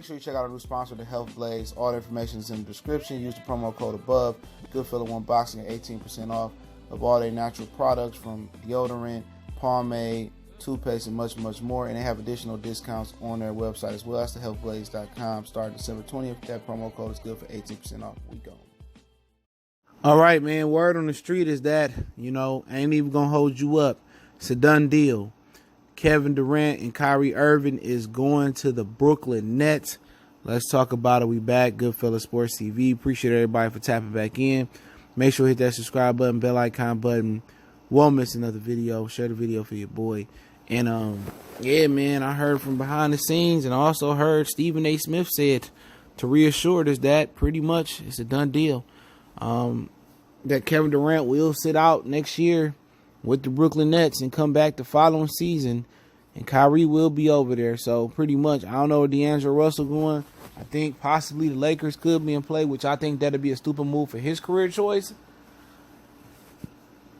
sure you check out our new sponsor, The Health Blaze. All the information is in the description. Use the promo code above. Goodfellow One Boxing at 18% off of all their natural products from deodorant, pomade, toothpaste, and much, much more. And they have additional discounts on their website as well. That's thehealthblaze.com. Starting December 20th. That promo code is good for 18% off. We go. All right, man. Word on the street is that, I ain't even going to hold you up. It's a done deal. Kevin Durant and Kyrie Irving is going to the Brooklyn Nets. Let's talk about it. We back. Goodfellas Sports TV. Appreciate everybody for tapping back in. Make sure to hit that subscribe button, bell icon button. Won't miss another video. Share the video for your boy. And, yeah, man, I heard from behind the scenes, and I also heard Stephen A. Smith said to reassure us that pretty much it's a done deal. That Kevin Durant will sit out next year with the Brooklyn Nets and come back the following season, and Kyrie will be over there. So pretty much, I don't know where D'Angelo Russell going. I think possibly the Lakers could be in play, which I think that'd be a stupid move for his career choice.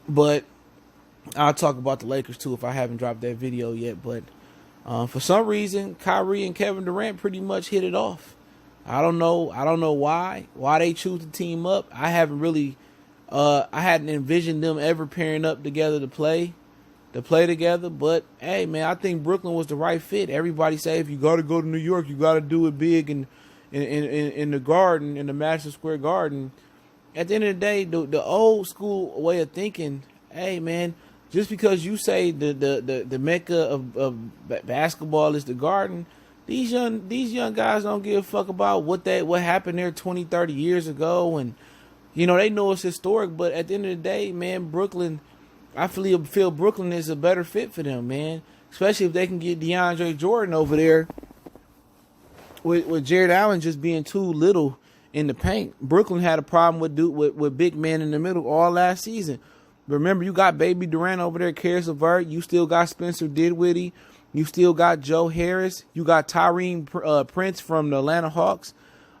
But I'll talk about the Lakers too if I haven't dropped that video yet. But for some reason, Kyrie and Kevin Durant pretty much hit it off. I don't know why they choose to team up. I haven't really. I hadn't envisioned them ever pairing up together to play together. But hey, man, I think Brooklyn was the right fit. Everybody say if you got to go to New York, you got to do it big in the Garden, in the Madison Square Garden. At the end of the day, the old school way of thinking, hey, man, just because you say the mecca of basketball is the Garden, these young guys don't give a fuck about what happened there 20, 30 years ago. And they know it's historic, but at the end of the day, man, Brooklyn, I feel Brooklyn is a better fit for them, man. Especially if they can get DeAndre Jordan over there with Jared Allen just being too little in the paint. Brooklyn had a problem with big men in the middle all last season. Remember, you got Baby Durant over there, Karis LeVert. You still got Spencer Dinwiddie. You still got Joe Harris. You got Tyrese Prince from the Atlanta Hawks.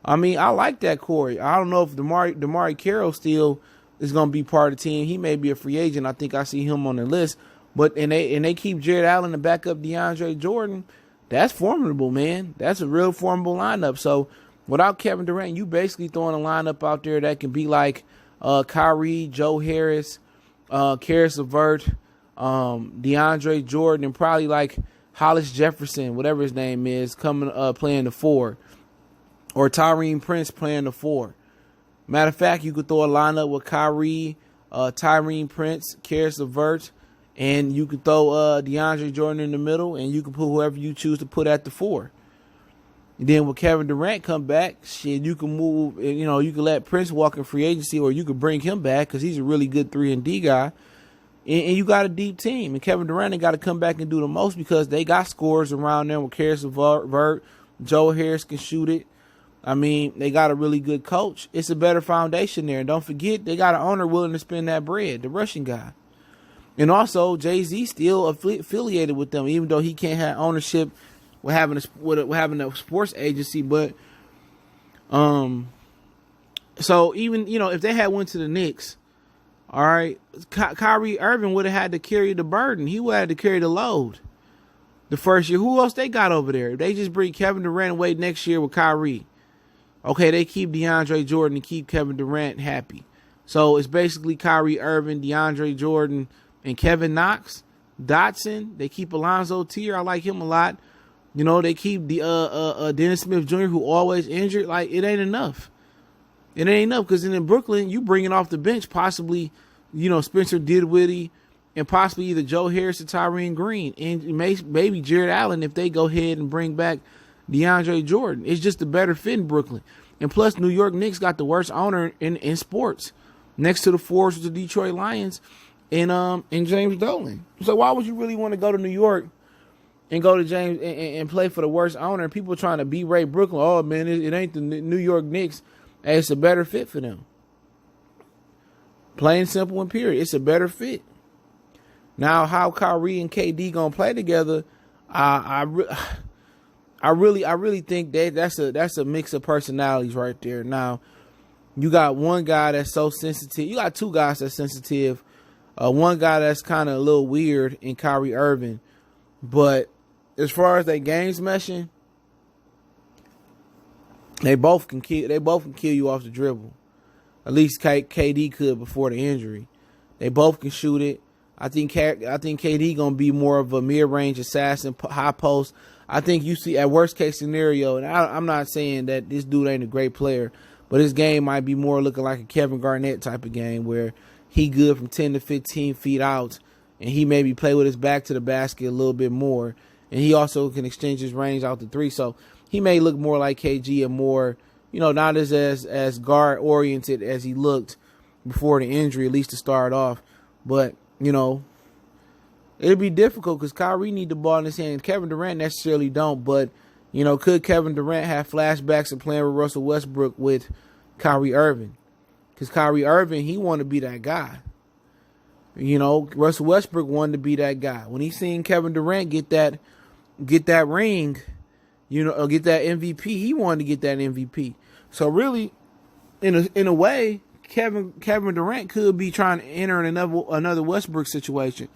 I mean, I like that core. I don't know if DeMarre Carroll still is going to be part of the team. He may be a free agent. I think I see him on the list. But and they keep Jared Allen to back up DeAndre Jordan. That's formidable, man. That's a real formidable lineup. So without Kevin Durant, you basically throwing a lineup out there that can be like Kyrie, Joe Harris, Karis LeVert, DeAndre Jordan, and probably like Hollis Jefferson, whatever his name is, coming playing the 4. Or Tyrese Prince playing the 4. Matter of fact, you could throw a lineup with Kyrie, Tyrese Prince, Karis LeVert, and you could throw DeAndre Jordan in the middle, and you can put whoever you choose to put at the 4. And then when Kevin Durant come back, you can move. You can let Prince walk in free agency, or you could bring him back because he's a really good 3-and-D guy. And you got a deep team, and Kevin Durant ain't got to come back and do the most because they got scores around there with Karis LeVert, Joe Harris can shoot it. I mean, they got a really good coach. It's a better foundation there. And don't forget, they got an owner willing to spend that bread, the Russian guy. And also, Jay-Z still affiliated with them, even though he can't have ownership with having a sports agency. But, so even, if they had went to the Knicks, all right, Kyrie Irving would have had to carry the burden. He would have had to carry the load the first year. Who else they got over there? They just bring Kevin Durant away next year with Kyrie. Okay, they keep DeAndre Jordan and keep Kevin Durant happy. So it's basically Kyrie Irving, DeAndre Jordan, and Kevin Knox, Dotson. They keep Alonzo Tier. I like him a lot. They keep the Dennis Smith Jr., who always injured. Like, it ain't enough. It ain't enough because in Brooklyn, you bringing off the bench possibly, Spencer Dinwiddie and possibly either Joe Harris or Tyrone Green and maybe Jared Allen if they go ahead and bring back DeAndre Jordan. It's just a better fit in Brooklyn. And plus, New York Knicks got the worst owner in sports, next to the Force, the Detroit Lions, and James Dolan. So why would you really want to go to New York and go to James and play for the worst owner? People trying to berate Brooklyn. Oh man, it ain't the New York Knicks. Hey, it's a better fit for them. Plain, simple, and period. It's a better fit. Now, how Kyrie and KD gonna play together? I really think that's a mix of personalities right there. Now, you got one guy that's so sensitive. You got two guys that's sensitive. One guy that's kind of a little weird in Kyrie Irving. But as far as their games meshing, They both can kill. They both can kill you off the dribble. At least KD could before the injury. They both can shoot it. I think KD gonna be more of a mid-range assassin, high post. I think you see at worst case scenario, and I'm not saying that this dude ain't a great player, but his game might be more looking like a Kevin Garnett type of game where he good from 10 to 15 feet out, and he maybe play with his back to the basket a little bit more, and he also can extend his range out to three. So he may look more like KG and more, not as guard oriented as he looked before the injury, at least to start off. But it'll be difficult because Kyrie need the ball in his hand. Kevin Durant necessarily don't, but could Kevin Durant have flashbacks of playing with Russell Westbrook with Kyrie Irving? Because Kyrie Irving, he wanted to be that guy. Russell Westbrook wanted to be that guy. When he seen Kevin Durant get that ring, or get that MVP, he wanted to get that MVP. So really, in a way, Kevin Durant could be trying to enter in another Westbrook situation.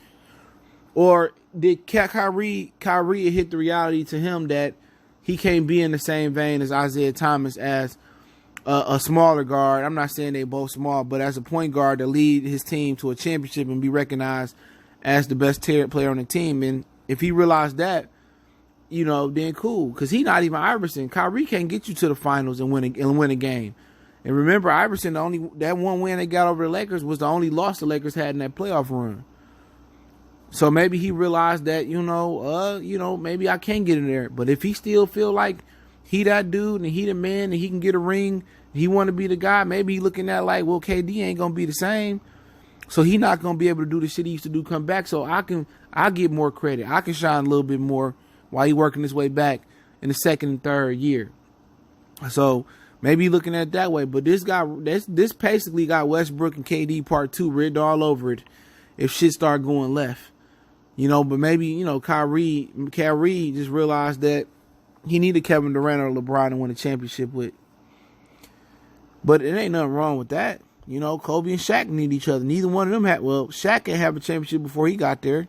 Or did Kyrie hit the reality to him that he can't be in the same vein as Isaiah Thomas as a smaller guard? I'm not saying they both small, but as a point guard to lead his team to a championship and be recognized as the best player on the team. And if he realized that, then cool. Because he's not even Iverson. Kyrie can't get you to the finals and win a game. And remember, Iverson, that one win they got over the Lakers was the only loss the Lakers had in that playoff run. So maybe he realized that, maybe I can get in there. But if he still feel like he that dude and he the man and he can get a ring, he want to be the guy, maybe he looking at like, well, KD ain't going to be the same. So he not going to be able to do the shit he used to do come back. So I get more credit. I can shine a little bit more while he working his way back in the second and third year. So maybe looking at it that way. But this basically got Westbrook and KD part 2 written all over it if shit start going left. But maybe, Kyrie just realized that he needed Kevin Durant or LeBron to win a championship with. But it ain't nothing wrong with that. Kobe and Shaq need each other. Neither one of them Shaq can't have a championship before he got there.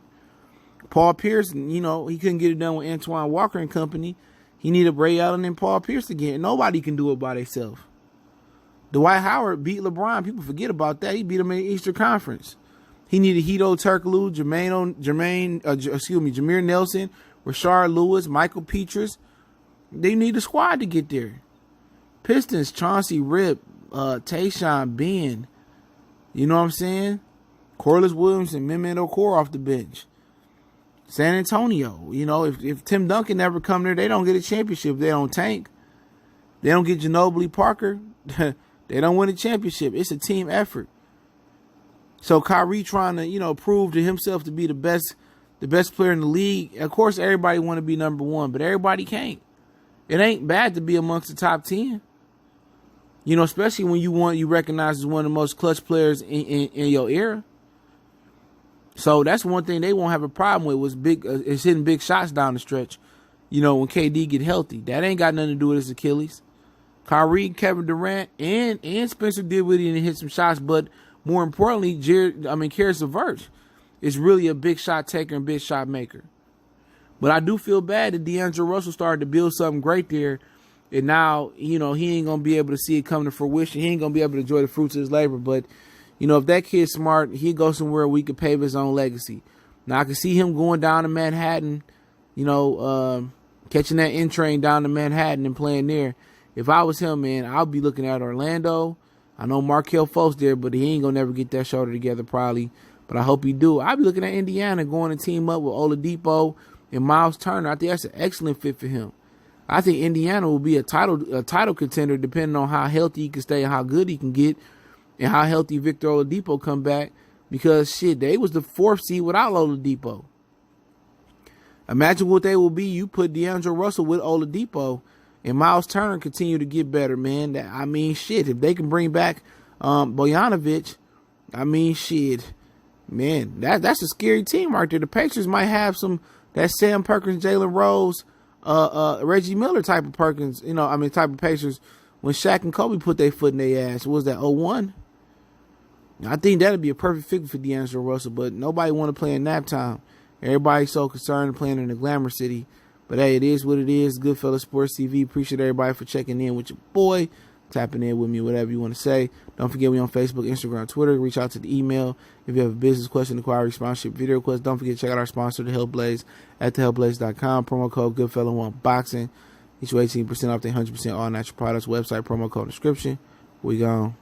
Paul Pierce, he couldn't get it done with Antoine Walker and company. He needed Ray Allen and Paul Pierce again. Nobody can do it by themselves. Dwight Howard beat LeBron. People forget about that. He beat him in the Eastern Conference. He needed Hedo Turkoglu, Jameer Nelson, Rashard Lewis, Michael Petras. They need a squad to get there. Pistons, Chauncey Rip, Tayshaun Ben. You know what I'm saying? Corliss Williams and Mehmet Okur off the bench. San Antonio, if Tim Duncan never come there, they don't get a championship. They don't tank. They don't get Ginobili Parker. They don't win a championship. It's a team effort. So Kyrie trying to, prove to himself to be the best player in the league. Of course, everybody want to be number one, but everybody can't. It ain't bad to be amongst the top 10. Especially when you recognize as one of the most clutch players in your era. So that's one thing they won't have a problem with is hitting big shots down the stretch. When KD get healthy, that ain't got nothing to do with his Achilles. Kyrie, Kevin Durant, and Spencer Dinwiddie and hit some shots, but more importantly, Karis LeVert is really a big shot taker and big shot maker. But I do feel bad that D'Angelo Russell started to build something great there, and now he ain't gonna be able to see it come to fruition. He ain't gonna be able to enjoy the fruits of his labor, but. If that kid's smart, he'd go somewhere we could pave his own legacy. Now, I can see him going down to Manhattan, catching that N train down to Manhattan and playing there. If I was him, man, I'd be looking at Orlando. I know Markelle Fultz there, but he ain't going to never get that shoulder together probably. But I hope he do. I'd be looking at Indiana going to team up with Oladipo and Miles Turner. I think that's an excellent fit for him. I think Indiana will be a title contender depending on how healthy he can stay and how good he can get. And how healthy Victor Oladipo come back. Because, they was the 4th seed without Oladipo. Imagine what they will be. You put D'Angelo Russell with Oladipo. And Miles Turner continue to get better, man. If they can bring back Bojanovic, man, that's a scary team right there. The Pacers might have that Sam Perkins, Jalen Rose, Reggie Miller type of Perkins, type of Pacers. When Shaq and Kobe put their foot in their ass. What was that, 01? I think that would be a perfect fit for D'Angelo Russell, but nobody want to play in nap time. Everybody's so concerned playing in the Glamour City. But hey, it is what it is. Goodfellas Sports TV. Appreciate everybody for checking in with your boy, tapping in with me, whatever you want to say. Don't forget we on Facebook, Instagram, Twitter. Reach out to the email if you have a business question, inquiry, sponsorship, video request. Don't forget to check out our sponsor, The Hellblaze, at thehellblaze.com. Promo code Goodfella1 Boxing. Get you 18% off the 100% all natural products website. Promo code description. We gone.